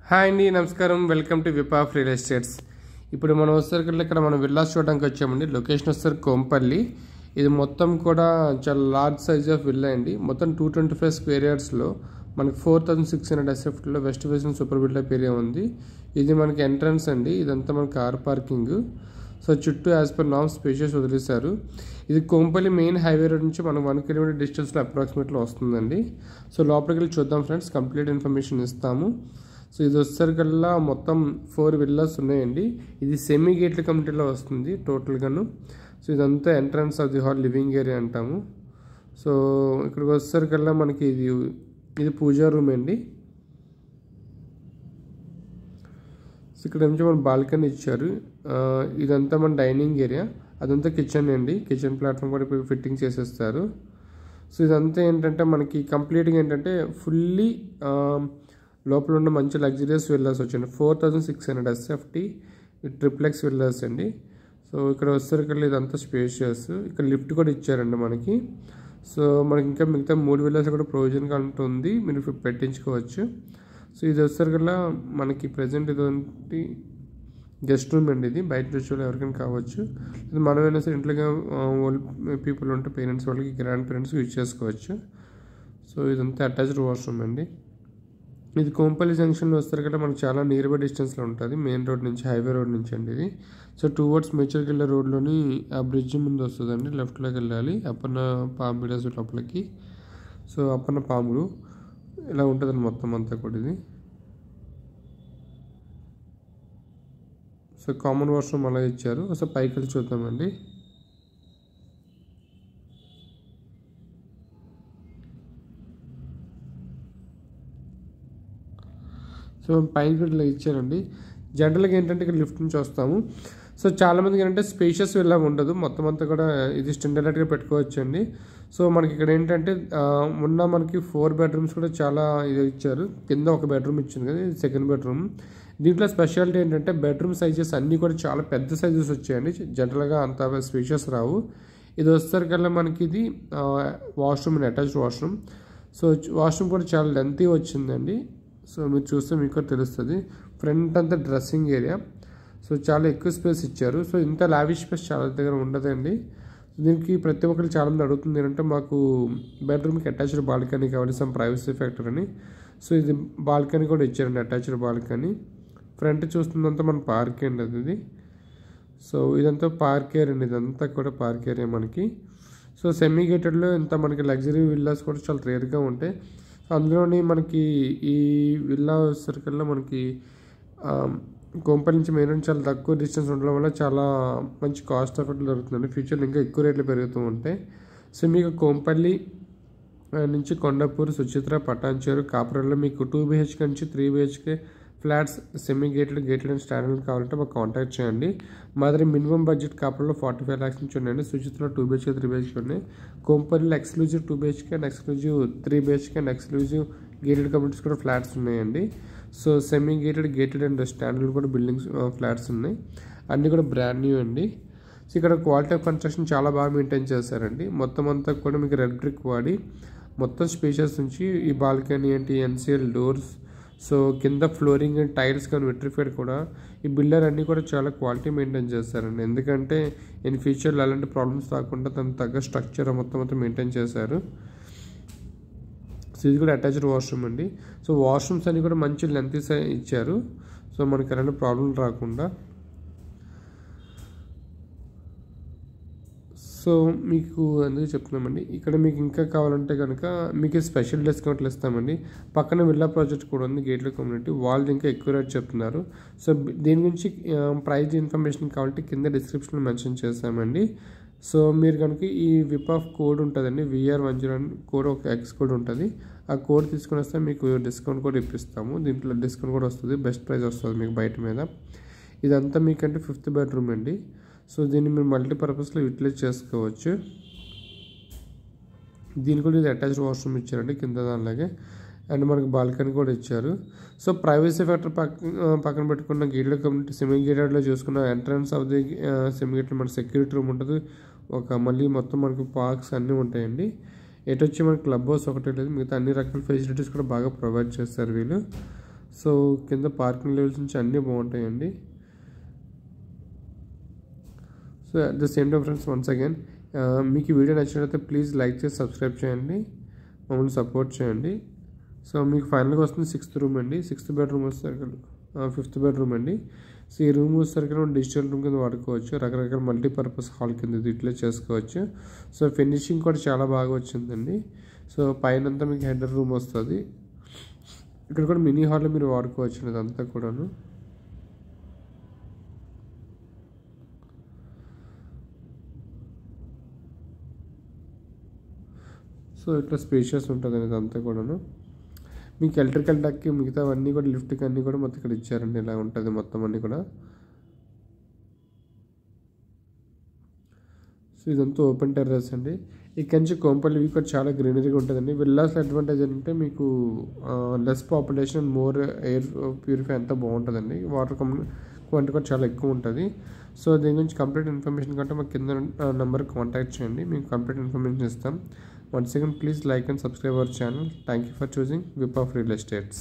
Hi అండి, నమస్కారం. Welcome to విపాఫ్ రియల్ ఎస్టేట్స్. ఇప్పుడు మనం వచ్చేసరికి ఇక్కడ మనం విల్లాస్ చూడడానికి వచ్చామండి. లొకేషన్ వచ్చేసరికి కోంపల్లి. ఇది మొత్తం కూడా చాలా లార్జ్ సైజ్ ఆఫ్ విల్లా అండి. మొత్తం 225 స్క్వేర్ యార్డ్స్లో మనకి 4600 ఎస్ఎఫ్టీలో west facing super buildup area ఉంది. ఇది మనకి ఎంట్రన్స్ అండి. ఇదంతా మనకి కార్ పార్కింగ్. సో చుట్టూ యాజ్ పర్ నామ్ స్పేషియస్ వదిలేశారు. ఇది కోంపల్లి మెయిన్ హైవే రోడ్ నుంచి మనం 1 కిలోమీటర్ డిస్టెన్స్లో అప్రాక్సిమేట్లో వస్తుందండి. సో లోపలికి వెళ్ళి చూద్దాం ఫ్రెండ్స్, కంప్లీట్ ఇన్ఫర్మేషన్ ఇస్తాము. సో ఇది వచ్చేసరికల్లా మొత్తం 4 విల్లాస్ ఉన్నాయండి. ఇది సెమీ గేట్ల కమిటీలో వస్తుంది టోటల్గాను. సో ఇదంతా entrance of the hall, living area అంటాము. సో ఇక్కడికి వచ్చేసరికల్లా మనకి ఇది పూజా రూమ్ అండి. సో ఇక్కడ నుంచి మన బాల్కనీ ఇచ్చారు. ఇదంతా మన డైనింగ్ ఏరియా, అదంతా కిచెన్ అండి. కిచెన్ ప్లాట్ఫామ్ కూడా ఇప్పుడు ఫిట్టింగ్ చేసేస్తారు. సో ఇదంతా ఏంటంటే మనకి కంప్లీట్గా ఏంటంటే ఫుల్లీ లోపల ఉన్న మంచి లగ్జరియస్ విల్లాస్ వచ్చండి. 4600 ఎస్ఎఫ్టీ ట్రిప్లెక్స్ విల్లాస్ అండి. సో ఇక్కడ వచ్చేసరికి ఇదంతా స్పేషియస్. ఇక్కడ లిఫ్ట్ కూడా ఇచ్చారండి మనకి. సో మనకి ఇంకా మిగతా 3 విల్లాస్ కూడా ప్రొవిజన్గా ఉంటుంది, మీరు పెట్టించుకోవచ్చు. సో ఇది వచ్చేసరికల్లా మనకి ప్రజెంట్ ఇదంటి గెస్ట్ రూమ్ అండి. ఇది బయట రుచులు ఎవరికైనా కావచ్చు. ఇది మనమైనా సరే ఇంట్లో ఓల్డ్ పీపుల్ ఉంటే పేరెంట్స్ వాళ్ళకి, గ్రాండ్ పేరెంట్స్ యూజ్ చేసుకోవచ్చు. సో ఇదంతా అటాచ్డ్ వాష్రూమ్ అండి. ఇది కోంపల్లి జంక్షన్లో వస్తారు కదా, మనకు చాలా నియర్ బై డిస్టెన్స్లో ఉంటుంది మెయిన్ రోడ్ నుంచి, హైవే రోడ్ నుంచి అండి ఇది. సో టువర్డ్స్ మేచర్కి వెళ్ళే రోడ్లోని ఆ బ్రిడ్జ్ ముందు వస్తుందండి. లెఫ్ట్లోకి వెళ్ళాలి అప్పన్న పాము విలేజ్ లోపలికి. సో అప్పన్న పాములు ఇలా ఉంటుందండి మొత్తం అంతా కూడా ఇది. సో కామన్ వాష్రూమ్ అలా ఇచ్చారు. సో పైకి వెళ్ళి చూద్దామండి. సో పైన కూడా ఇలా ఇచ్చారండి. జనరల్గా ఏంటంటే ఇక్కడ లిఫ్ట్ నుంచి వస్తాము. సో చాలామందికి ఏంటంటే స్పేషియస్ ఇలా ఉండదు, మొత్తం అంతా కూడా ఇది స్టాండర్డ్గా పెట్టుకోవచ్చు అండి. సో మనకి ఇక్కడ ఏంటంటే మనకి 4 బెడ్రూమ్స్ కూడా చాలా ఇది ఇచ్చారు. కింద ఒక బెడ్రూమ్ ఇచ్చింది కదా, ఇది సెకండ్ బెడ్రూమ్. దీంట్లో స్పెషాలిటీ ఏంటంటే బెడ్రూమ్ సైజెస్ అన్నీ కూడా చాలా పెద్ద సైజెస్ వచ్చాయండి. జనరల్గా అంత స్పేషియస్ రావు. ఇది వచ్చేసరికల్లా మనకి ఇది వాష్రూమ్ అండి, అటాచ్డ్ వాష్రూమ్. సో వాష్రూమ్ కూడా చాలా లెంతీ వచ్చిందండి. సో మీరు చూస్తే మీకు తెలుస్తుంది. ఫ్రంట్ అంతా డ్రెస్సింగ్ ఏరియా. సో చాలా ఎక్కువ స్పేస్ ఇచ్చారు. సో ఇంత లావిష్ స్పేస్ చాలా దగ్గర ఉండదండి. దీనికి ప్రతి ఒక్కరు చాలామంది అడుగుతుంది ఏంటంటే మాకు బెడ్రూమ్కి అటాచ్డ్ బాల్కనీ కావాలి, సమ్ ప్రైవసీ ఫ్యాక్టర్ అని. సో ఇది బాల్కనీ కూడా ఇచ్చారండి, అటాచ్డ్ బాల్కనీ. ఫ్రంట్ చూస్తుందంతా మన పార్క్ అండి అది. సో ఇదంతా పార్క్ ఏరియా అండి, ఇదంతా కూడా పార్క్ ఏరియా మనకి. సో సెమీ గేటెడ్లో ఇంత మనకి లగ్జరీ విల్లాస్ కూడా చాలా రేర్గా ఉంటాయి. అందులోని మనకి ఈ విల్లా సర్కిల్లో మనకి కోంపల్లి నుంచి మెయిన్ చాలా తక్కువ డిస్టెన్స్ ఉండడం వల్ల చాలా మంచి కాస్ట్ ఎఫెక్ట్ దొరుకుతుందండి. ఫ్యూచర్లో ఇంకా ఎక్కువ రేట్లు పెరుగుతూ ఉంటాయి. సో మీకు కోంపల్లి నుంచి కొండాపూర్, సుచిత్ర, పటాన్చేరు, కాపురంలో మీకు 2 BHK నుంచి 3 BHK flats semi gated and standard కావాలంటే మాకు కాంటాక్ట్ చేయండి. మా దగ్గర మినిమం బడ్జెట్ కాపురంలో 45 lakhs నుంచి ఉన్నాయండి. సుచిత్రలో 2 BHK 3 BHK ఉన్నాయి. కోంపల్లిలో exclusive 2 BHK and exclusive 3 BHK and exclusive gated communities కూడా ఫ్లాట్స్ ఉన్నాయండి. So semi gated and standard కూడా బిల్డింగ్స్ ఫ్లాట్స్ ఉన్నాయి. అన్నీ కూడా బ్రాండ్ న్యూ అండి. సో ఇక్కడ క్వాలిటీ ఆఫ్ కన్స్ట్రక్షన్ చాలా బాగా మెయింటైన్ చేశారండి. మొత్తం అంతా కూడా మీకు రెడ్ బ్రిక్ వాడి మొత్తం స్పేషియస్ నుంచి ఈ బాల్కనీ ఏంటి, ఎన్సిఎల్ డోర్స్, సో కింద ఫ్లోరింగ్ అండ్ టైల్స్ కానీ విట్రిఫైడ్ కూడా ఈ బిల్డర్ అన్నీ కూడా చాలా క్వాలిటీ మెయింటైన్ చేస్తారండి. ఎందుకంటే ఇన్ ఫ్యూచర్లో అలాంటి ప్రాబ్లమ్స్ రాకుండా దానికి తగ్గ స్ట్రక్చర్ మొత్తం మెయింటైన్ చేశారు. సో ఇది కూడా అటాచ్డ్ వాష్రూమ్ అండి. సో వాష్రూమ్స్ అన్నీ కూడా మంచి లెంత్ ఇచ్చారు. సో మనకి ఎలాంటి ప్రాబ్లం రాకుండా. సో మీకు అందుకే చెప్తున్నామండి. ఇక్కడ మీకు ఇంకా కావాలంటే కనుక మీకు స్పెషల్ డిస్కౌంట్లు ఇస్తామండి. పక్కన విల్లా ప్రాజెక్ట్ కూడా ఉంది, గేట్ల కమ్యూనిటీ. వాళ్ళు ఇంకా ఎక్కువ రేట్ చెప్తున్నారు. సో దీని గురించి ప్రైజ్ ఇన్ఫర్మేషన్ కావాలంటే కింద డిస్క్రిప్షన్లో మెన్షన్ చేస్తామండి. సో మీరు కనుక ఈ విపాఫ్ కోడ్ ఉంటుందండి, VR10 కోడ్, ఒక X కోడ్ ఉంటుంది. ఆ కోడ్ తీసుకొని వస్తే మీకు డిస్కౌంట్ కూడా ఇప్పిస్తాము. దీంట్లో డిస్కౌంట్ కూడా వస్తుంది, బెస్ట్ ప్రైస్ వస్తుంది మీకు బయట మీద. ఇదంతా మీకంటే 5th బెడ్రూమ్ అండి. సో దీన్ని మీరు మల్టీపర్పస్లో యూటిలైజ్ చేసుకోవచ్చు. దీని కూడా ఇది అటాచ్డ్ వాష్రూమ్ ఇచ్చారండి కింద దానిలాగే. అండ్ మనకి బాల్కనీ కూడా ఇచ్చారు. సో ప్రైవసీ ఫ్యాక్టర్ పక్కన పెట్టుకున్న గేటెడ్ కమ్యూనిటీ సెమీ గేటెడ్లో చూసుకున్న entrance of the semi gated మన సెక్యూరిటీ రూమ్ ఉంటుంది. మళ్ళీ మొత్తం మనకి పార్క్స్ అన్నీ ఉంటాయండి. ఎటు వచ్చి మనకి క్లబ్ హౌస్ ఒకటే లేదు, మిగతా అన్ని రకాల ఫెసిలిటీస్ కూడా బాగా ప్రొవైడ్ చేస్తారు వీళ్ళు. సో కింద పార్కింగ్ లెవెల్స్ నుంచి అన్నీ బాగుంటాయండి. So at the same time friends, once again మీకు ఈ వీడియో నచ్చినట్లయితే ప్లీజ్ లైక్ చేసి సబ్స్క్రైబ్ చేయండి, మమ్మల్ని సపోర్ట్ చేయండి. సో మీకు ఫైనల్గా వస్తుంది 6th రూమ్ అండి. 6th బెడ్రూమ్ వచ్చేసరికి 5th బెడ్రూమ్ అండి. సో ఈ రూమ్ వచ్చేసరికి మనం డిజిటల్ రూమ్ కింద వాడుకోవచ్చు, రకరకాల మల్టీపర్పస్ హాల్ కింద ఇట్లా చేసుకోవచ్చు. సో ఫినిషింగ్ కూడా చాలా బాగా వచ్చిందండి. సో పైన అంతా మీకు హెడర్ రూమ్ వస్తుంది. ఇక్కడ కూడా మినీ హాల్లో మీరు వాడుకోవచ్చు ఇదంతా కూడాను. సో ఇట్లా స్పేషియస్ ఉంటుంది ఇదంతా కూడాను. మీకు ఎలక్ట్రికల్ డక్కి మిగతావన్నీ కూడా లిఫ్ట్కి అన్నీ కూడా మొత్తం ఇక్కడ ఇచ్చారండి. ఇలా ఉంటుంది మొత్తం అన్నీ కూడా. సో ఇదంతా ఓపెన్ టెర్రస్ అండి. ఇక్కడ నుంచి కోంపల్లి వ్యూ కూడా చాలా గ్రీనరీగా ఉంటుందండి. విల్లాస్ అడ్వాంటేజ్ ఏంటంటే మీకు less population and more air purify అంతా బాగుంటుందండి. వాటర్ క్వాంటిటీ కూడా చాలా ఎక్కువ ఉంటుంది. సో దీని గురించి కంప్లీట్ ఇన్ఫర్మేషన్ కంటే మాకు కింద నెంబర్కి కాంటాక్ట్ చేయండి, మేము కంప్లీట్ ఇన్ఫర్మేషన్ ఇస్తాం. Once again, please like and subscribe our channel. Thank you for choosing Vip of Real Estates.